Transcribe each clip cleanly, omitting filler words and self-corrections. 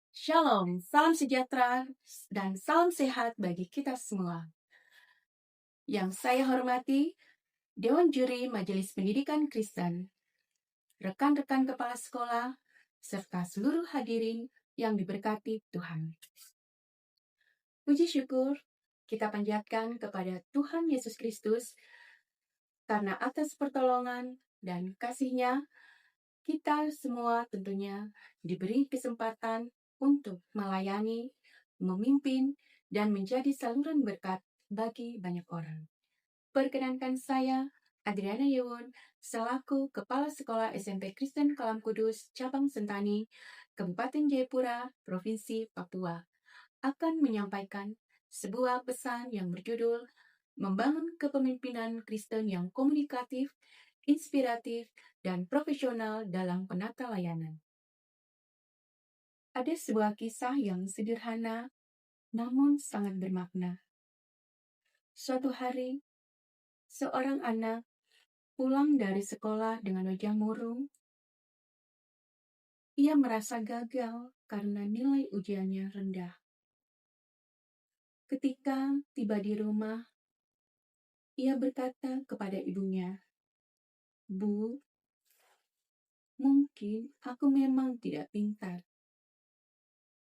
Shalom, salam sejahtera, dan salam sehat bagi kita semua. Yang saya hormati, Dewan Juri Majelis Pendidikan Kristen, rekan-rekan kepala sekolah, serta seluruh hadirin yang diberkati Tuhan. Puji syukur kita panjatkan kepada Tuhan Yesus Kristus, karena atas pertolongan dan kasih-Nya, kita semua tentunya diberi kesempatan untuk melayani, memimpin, dan menjadi saluran berkat bagi banyak orang. Perkenankan saya, Adriana Yewon, selaku Kepala Sekolah SMP Kristen Kalam Kudus, Cabang Sentani, Kabupaten Jayapura, Provinsi Papua, akan menyampaikan sebuah pesan yang berjudul Membangun Kepemimpinan Kristen yang Komunikatif, Inspiratif, dan Profesional dalam Penata Layanan. Ada sebuah kisah yang sederhana, namun sangat bermakna. Suatu hari, seorang anak pulang dari sekolah dengan wajah murung. Ia merasa gagal karena nilai ujiannya rendah. Ketika tiba di rumah, ia berkata kepada ibunya, "Bu, mungkin aku memang tidak pintar."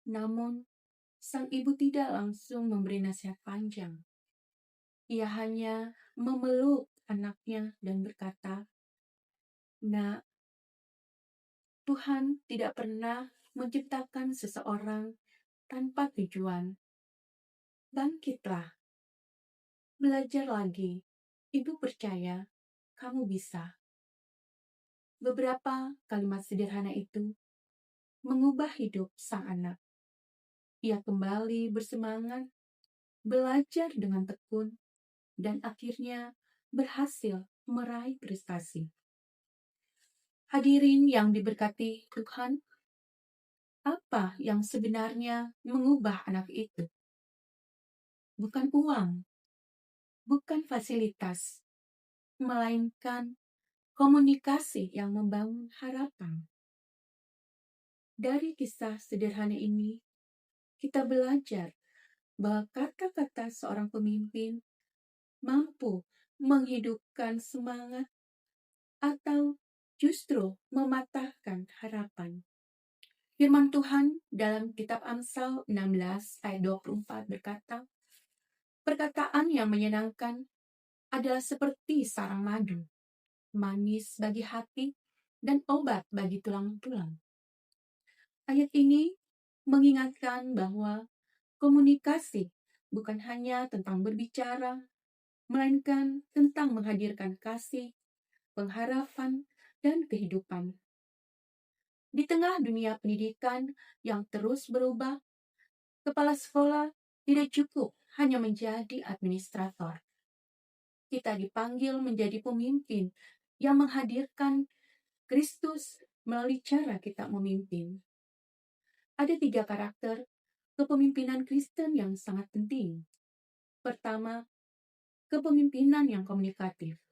Namun, sang ibu tidak langsung memberi nasihat panjang. Ia hanya memeluk anaknya dan berkata, "Nak, Tuhan tidak pernah menciptakan seseorang tanpa tujuan. Bangkitlah, belajar lagi. Ibu percaya kamu bisa." Beberapa kalimat sederhana itu mengubah hidup sang anak. Ia kembali bersemangat, belajar dengan tekun, dan akhirnya berhasil meraih prestasi. Hadirin yang diberkati Tuhan, apa yang sebenarnya mengubah anak itu? Bukan uang, bukan fasilitas, melainkan komunikasi yang membangun harapan. Dari kisah sederhana ini, kita belajar bahwa kata-kata seorang pemimpin mampu menghidupkan semangat atau justru mematahkan harapan. Firman Tuhan dalam kitab Amsal 16 ayat 24 berkata, "Perkataan yang menyenangkan adalah seperti sarang madu, manis bagi hati dan obat bagi tulang-tulang." Ayat ini mengingatkan bahwa komunikasi bukan hanya tentang berbicara, melainkan tentang menghadirkan kasih, pengharapan, dan kehidupan. Di tengah dunia pendidikan yang terus berubah, kepala sekolah tidak cukup hanya menjadi administrator. Kita dipanggil menjadi pemimpin yang menghadirkan Kristus melalui cara kita memimpin. Ada 3 karakter kepemimpinan Kristen yang sangat penting. Pertama, kepemimpinan yang komunikatif.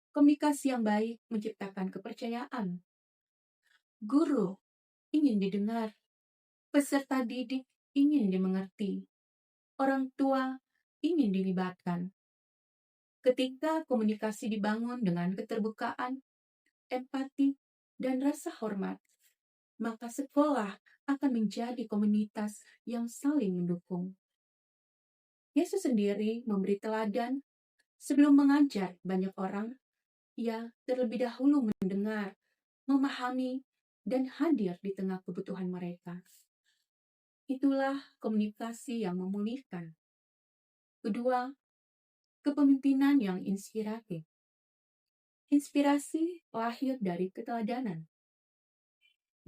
Komunikasi yang baik menciptakan kepercayaan. Guru ingin didengar, peserta didik ingin dimengerti, orang tua ingin dilibatkan. Ketika komunikasi dibangun dengan keterbukaan, empati, dan rasa hormat, maka sekolah akan menjadi komunitas yang saling mendukung. Yesus sendiri memberi teladan. Sebelum mengajar banyak orang, ia terlebih dahulu mendengar, memahami, dan hadir di tengah kebutuhan mereka. Itulah komunikasi yang memulihkan. Kedua, kepemimpinan yang inspiratif. Inspirasi lahir dari keteladanan.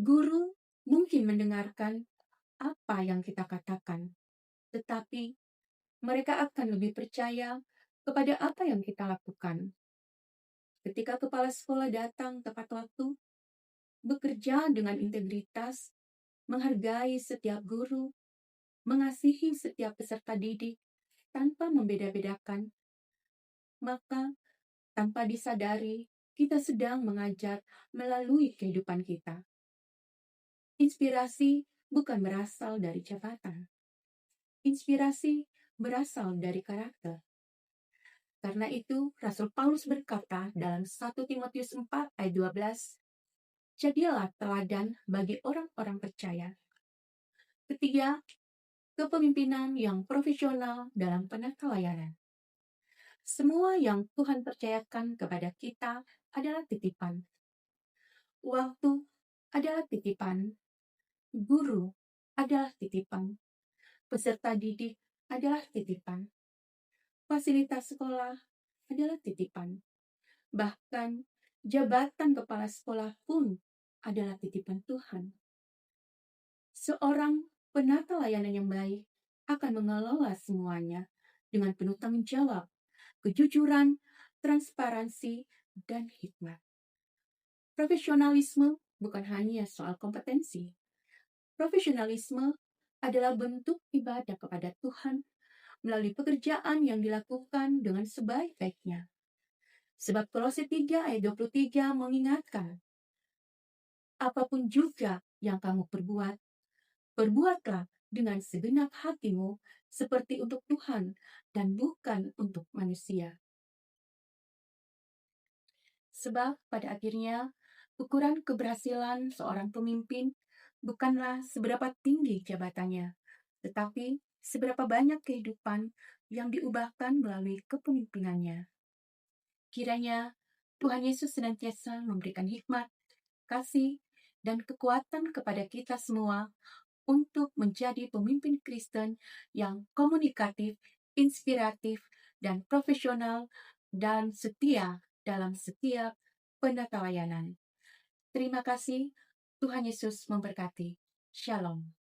Guru mungkin mendengarkan apa yang kita katakan, tetapi mereka akan lebih percaya kepada apa yang kita lakukan. Ketika kepala sekolah datang tepat waktu, bekerja dengan integritas, menghargai setiap guru, mengasihi setiap peserta didik tanpa membeda-bedakan, maka tanpa disadari kita sedang mengajar melalui kehidupan kita. Inspirasi bukan berasal dari jabatan. Inspirasi berasal dari karakter. Karena itu, Rasul Paulus berkata dalam 1 Timotius 4 ayat 12, jadilah teladan bagi orang-orang percaya. Ketiga, kepemimpinan yang profesional dalam penata layanan. Semua yang Tuhan percayakan kepada kita adalah titipan. Waktu adalah titipan. Guru adalah titipan. Peserta didik adalah titipan. Fasilitas sekolah adalah titipan. Bahkan jabatan kepala sekolah pun adalah titipan Tuhan. Seorang penata layanan yang baik akan mengelola semuanya dengan penuh tanggung jawab, kejujuran, transparansi, dan hikmat. Profesionalisme bukan hanya soal kompetensi. Profesionalisme adalah bentuk ibadah kepada Tuhan melalui pekerjaan yang dilakukan dengan sebaik-baiknya. Sebab Kolose 3 ayat 23 mengingatkan, apapun juga yang kamu perbuat, perbuatlah dengan segenap hatimu seperti untuk Tuhan dan bukan untuk manusia. Sebab pada akhirnya, ukuran keberhasilan seorang pemimpin bukanlah seberapa tinggi jabatannya, tetapi seberapa banyak kehidupan yang diubahkan melalui kepemimpinannya. Kiranya Tuhan Yesus senantiasa memberikan hikmat, kasih, dan kekuatan kepada kita semua untuk menjadi pemimpin Kristen yang komunikatif, inspiratif, dan profesional, dan setia dalam setiap penata layanan. Terima kasih, Tuhan Yesus memberkati. Shalom.